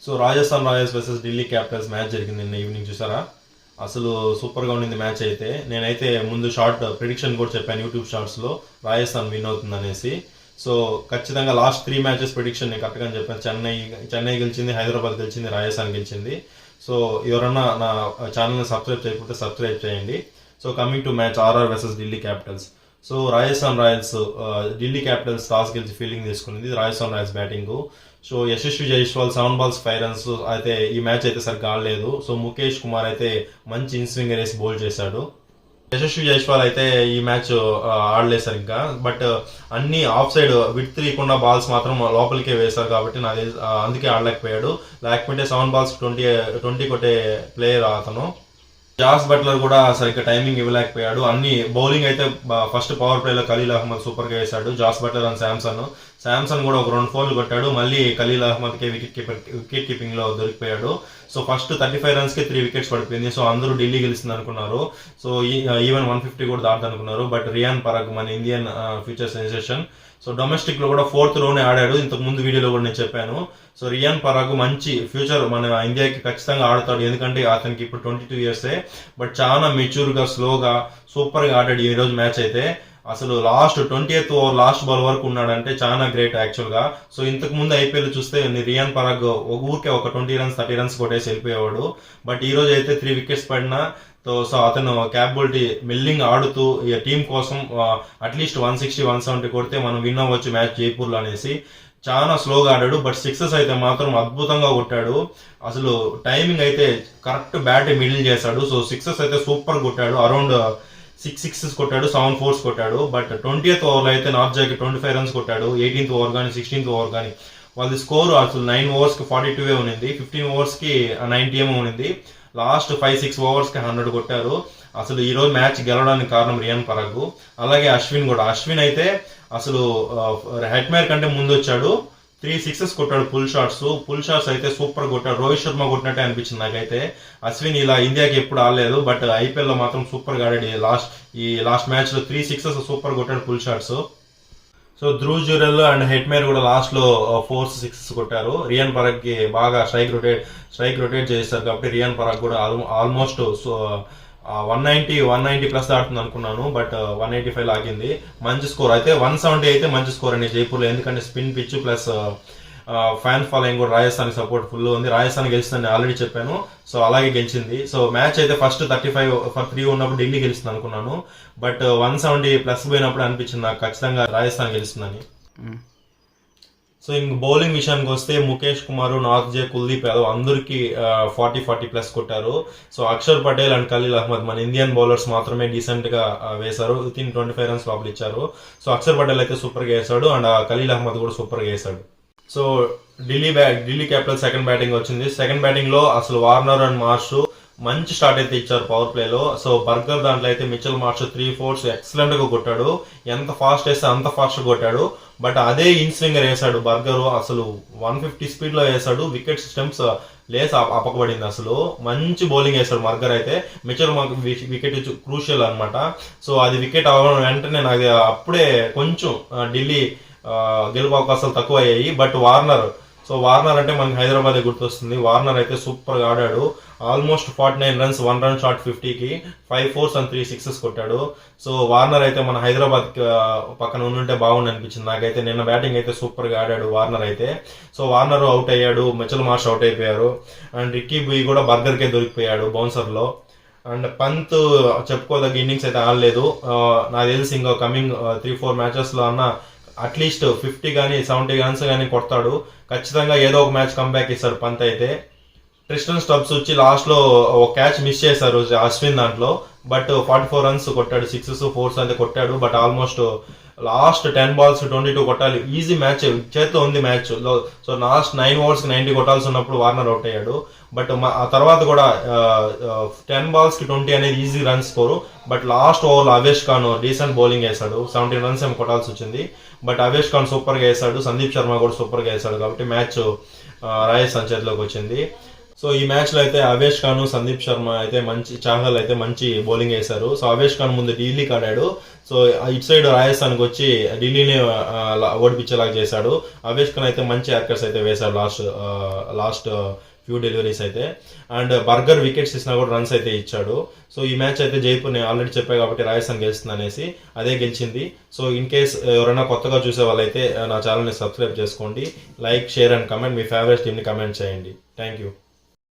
So Rajasthan Royals versus Delhi Capitals match జరిగింది నిన్న evening, చూసారా? అసలు సూపర్గా ఉండింది మ్యాచ్ అయితే. నేనైతే ముందు షార్ట్ ప్రిడిక్షన్ కూడా చెప్పాను యూట్యూబ్ షార్ట్స్లో, రాజస్థాన్ విన్ అవుతుంది అనేసి. సో ఖచ్చితంగా లాస్ట్ 3 మ్యాచెస్ ప్రిడిక్షన్ నేను కరెక్ట్గా చెప్పాను. చెన్నై గెలిచింది, హైదరాబాద్ గెలిచింది, రాజస్థాన్ గెలిచింది. సో ఎవరన్నా నా ఛానల్ని సబ్స్క్రైబ్ చేయకపోతే సబ్స్క్రైబ్ చేయండి. So coming to match RR versus Delhi Capitals. So Rajasthan Royals Delhi Capitals toss గెలిచి ఫీల్డింగ్ తీసుకునింది. Rajasthan Royals batting. So Yashasvi Jaiswal 7 balls 5 runs అయితే ఈ మ్యాచ్ అయితే సరిగ్గా ఆడలేదు. సో ముఖేష్ కుమార్ అయితే మంచి ఇన్స్వింగర్ వేసి బౌల్ చేశాడు. యశస్వి జైస్వాల్ అయితే ఈ మ్యాచ్ ఆడలేదు సరిగ్గా, బట్ అన్ని ఆఫ్ సైడ్ విడ్ 3 కొన్న బాల్స్ మాత్రం లోపలికే వేశారు కాబట్టి నాకు అందుకే ఆడలేకపోయాడు. లేకపోతే 7 balls 20 కొట్టే ప్లేయర్ అతను. జాస్ బట్లర్ కూడా సరిగ్గా టైమింగ్ ఇవ్వలేకపోయాడు. అన్ని బౌలింగ్ అయితే ఫస్ట్ పవర్ ప్లేలో ఖలీల్ అహ్మద్ సూపర్ గా వేశాడు. జాస్ బట్లర్ అండ్ శాంసన్ కూడా ఒక 2 4 కొట్టాడు. మళ్ళీ ఖలీల్ అహ్మద్ కి వికెట్ కీపింగ్ లో దొరికిపోయాడు. సో ఫస్ట్ 35 runs కి 3 wickets పడిపోయింది. సో అందరూ ఢిల్లీ గెలుస్తుంది అనుకున్నారు. సో ఈవెన్ 150 కూడా దాటుతుంది అనుకున్నారు. బట్ రియాన్ పరాగ్ మన Indian future sensation, so domestic లో కూడా 4th లోనే ఆడాడు. ఇంతకు ముందు వీడియోలో కూడా నేను చెప్పాను. సో రియాన్ పరాగ్ మంచి ఫ్యూచర్ మన ఇండియాకి ఖచ్చితంగా ఆడతాడు, ఎందుకంటే అతనికి ఇప్పుడు 22 years, బట్ చాలా మెచ్యూర్ గా స్లోగా సూపర్ గా ఆడాడు ఈ రోజు మ్యాచ్ అయితే. అసలు last 20th over last ball వరకు ఉన్నాడంటే చాలా గ్రేట్ యాక్చువల్ గా. సో ఇంతకు ముందు ఐపీఎల్ చూస్తే రియాన్ పరాగ్ ఊరికే ఒక 20 runs 30 runs కొట్టేసి వెళ్ళిపోయేవాడు. బట్ ఈ రోజు అయితే 3 wickets పడినా సో అతను క్యాపబిలిటీ మెల్లింగ్ ఆడుతూ టీం కోసం అట్లీస్ట్ 160 170 కొడితే మనం విన్ అవ్వచ్చు మ్యాచ్ జైపూర్ లో అనేసి చాలా స్లోగా ఆడాడు. బట్ సిక్సెస్ అయితే మాత్రం అద్భుతంగా కొట్టాడు. అసలు టైమింగ్ అయితే కరెక్ట్, బ్యాట్ మిడిల్ చేశాడు. సో సిక్సెస్ అయితే సూపర్ కొట్టాడు. అరౌండ్ 6 sixes కొట్టాడు, 7 fours కొట్టాడు. బట్ 20th ఓవర్ లో అయితే నార్త్ జాకి 25 runs కొట్టాడు. 18th ఓవర్ కానీ 16th ఓవర్ కానీ వాళ్ళది స్కోర్ అసలు 9 overs కి 42 ఉన్నింది, 15 overs కి 90 ఉన్నింది. లాస్ట్ 5-6 overs కి 100 కొట్టారు. అసలు ఈ రోజు మ్యాచ్ గెలవడానికి కారణం రియాన్ పరాగ్. అలాగే అశ్విన్ అయితే అసలు హెట్మేర్ కంటే ముందు వచ్చాడు. 3 sixes కొట్టాడు, పుల్ షాట్స్ అయితే సూపర్ కొట్టాడు. రోహిత్ శర్మ కొట్టినట్టే అనిపించింది నాకైతే. అశ్విన్ ఇలా ఇండియాకి ఎప్పుడు ఆడలేదు, బట్ ఐపీఎల్ లో మాత్రం సూపర్ గా ఆడాడు. లాస్ట్ మ్యాచ్ లో 3 sixes సూపర్ కొట్టాడు, pull shots. So Dhruv Jurel and Hetmyer కూడా లాస్ట్ లో 4 6 కొట్టారు. రియాన్ పరాగ్ కి బాగా స్ట్రైక్ రొటేట్ చేస్తారు కాబట్టి రియాన్ పరాగ్ కూడా ఆల్మోస్ట్ 190 ప్లస్ దాటుతుంది అనుకున్నాను, బట్ 185 లాగింది. మంచి స్కోర్ అయితే. 170 అయితే మంచి స్కోర్ అండి జైపూర్ లో, ఎందుకంటే spin pitch plus fan following కూడా రాజస్థాన్ సపోర్ట్ ఫుల్ ఉంది. రాజస్థాన్ గెలుస్తుందని ఆల్రెడీ చెప్పాను. సో అలాగే గెలిచింది. సో మ్యాచ్ అయితే ఫస్ట్ 35-3 ఉన్నప్పుడు ఢిల్లీ గెలుస్తుంది అనుకున్నాను, బట్ 170 ప్లస్ పోయినప్పుడు అనిపించింది నాకు ఖచ్చితంగా రాజస్థాన్ గెలుస్తుందని. సో ఇంక బౌలింగ్ విషయానికి వస్తే ముఖేష్ కుమార్, నార్త్ జే, కుల్దీప్ యాదవ్ అందరికి 40 ప్లస్ కొట్టారు. సో అక్షర్ పటేల్ అండ్ ఖలీల్ అహ్మద్ మన ఇండియన్ బౌలర్స్ మాత్రమే డీసెంట్ గా వేశారు. 25 runs లోపల ఇచ్చారు. సో అక్షర్ పటేల్ అయితే సూపర్ గా వేశాడు అండ్ ఖలీల్ అహ్మద్ కూడా సూపర్ గా వేశాడు. So Delhi capital second batting వచ్చింది. సెకండ్ బ్యాటింగ్ లో అసలు వార్నర్ అండ్ మార్ష్ మంచి స్టార్ట్ అయితే ఇచ్చారు పవర్ ప్లే లో. సో బర్గర్ దాంట్లో అయితే మిచెల్ మార్ష్ 3 4s ఎక్సలెంట్ గా కొట్టాడు. ఎంత ఫాస్ట్ వేస్తే అంత ఫాస్ట్ కొట్టాడు. బట్ అదే ఇన్స్వింగర్ వేశాడు బర్గర్, అసలు 150 స్పీడ్ లో వేశాడు. వికెట్ స్టెంప్స్ లేస్ అపకబడింది. అసలు మంచి బౌలింగ్ వేశాడు బర్గర్ అయితే. మిచెల్ వికెట్ క్రూషియల్ అనమాట. సో అది వికెట్ అవ్వడం వెంటనే నాకు అప్పుడే కొంచెం ఢిల్లీ గెలుపు అవకాశాలు తక్కువ అయ్యాయి. బట్ వార్నర్ అంటే మనకి హైదరాబాద్ గుర్తొస్తుంది. వార్నర్ అయితే సూపర్ గా ఆడాడు. Almost 49 runs 1 run shot 50కి 5 4s and 3 sixes కొట్టాడు. సో వార్నర్ అయితే మన హైదరాబాద్ పక్కన ఉంటే బాగుంది అనిపించింది నాకైతే. నిన్న బ్యాటింగ్ అయితే సూపర్ గా ఆడాడు వార్నర్ అయితే. సో వార్నర్ అవుట్ అయ్యాడు, మిచెల్ మార్ష్ అవుట్ అయిపోయారు అండ్ రిక్కీ బుయ్ కూడా బర్గర్ కే దొరికిపోయాడు బౌన్సర్ లో. అండ్ పంత్ చెప్పుకోదగ్గ ఇన్నింగ్స్ అయితే ఆడలేదు. నాకు తెలిసి ఇంకా కమింగ్ 3-4 మ్యాచెస్ లో అన్న అట్లీస్ట్ 50 కానీ 70 runs కానీ కొడతాడు ఖచ్చితంగా. ఏదో ఒక మ్యాచ్ కంబ్యాక్ ఇస్తాడు పంత్ అయితే. ట్రిస్టన్ స్టబ్స్ వచ్చి లాస్ట్ లో ఒక క్యాచ్ మిస్ చేశారు అశ్విన్ దాంట్లో, బట్ 44 runs కొట్టాడు. 6s 4s అయితే కొట్టాడు. బట్ ఆల్మోస్ట్ లాస్ట్ 10 balls 22 కొట్టాలి. ఈజీ మ్యాచ్ చేతిలో ఉంది మ్యాచ్. సో లాస్ట్ 9 overs 90 కొట్టాల్సి ఉన్నప్పుడు వార్నర్ అవుట్ అయ్యాడు. బట్ ఆ తర్వాత కూడా 10 balls 20 అనేది easy run score. But last over లో అవేష్ ఖాన్ డీసెంట్ బౌలింగ్ వేశాడు. 17 runs ఏమో కొట్టాల్సి వచ్చింది. బట్ అవేష్ ఖాన్ సూపర్ గా వేశాడు, సందీప్ శర్మ కూడా సూపర్ గా వేశాడు కాబట్టి మ్యాచ్ రాజస్థాన్ చేతిలోకి వచ్చింది. సో ఈ మ్యాచ్ లో అయితే అవేష్ ఖాన్, సందీప్ శర్మ అయితే చాహల్ అయితే మంచి బౌలింగ్ వేశారు. సో అవేష్ ఖాన్ ముందు ఢిల్లీకి ఆడాడు. సో ఇటు సైడ్ రాజస్థాన్కి వచ్చి ఢిల్లీని ఓడిపించేలాగా చేశాడు. అవేష్ ఖాన్ అయితే మంచి యార్కర్స్ అయితే వేశాడు లాస్ట్ ఫ్యూ డెలివరీస్ అయితే. అండ్ బర్గర్ వికెట్స్ ఇచ్చినా కూడా రన్స్ అయితే ఇచ్చాడు. సో ఈ మ్యాచ్ అయితే జైపూర్ నేను ఆల్రెడీ చెప్పాను కాబట్టి రాజస్థాన్ గెలుస్తుంది అనేసి, అదే గెలిచింది. సో ఇన్ కేస్ ఎవరైనా కొత్తగా చూసే వాళ్ళైతే నా ఛానల్ని సబ్స్క్రైబ్ చేసుకోండి. Like, share and comment. Me favourite టీమ్ని కమెంట్ చేయండి. Thank you.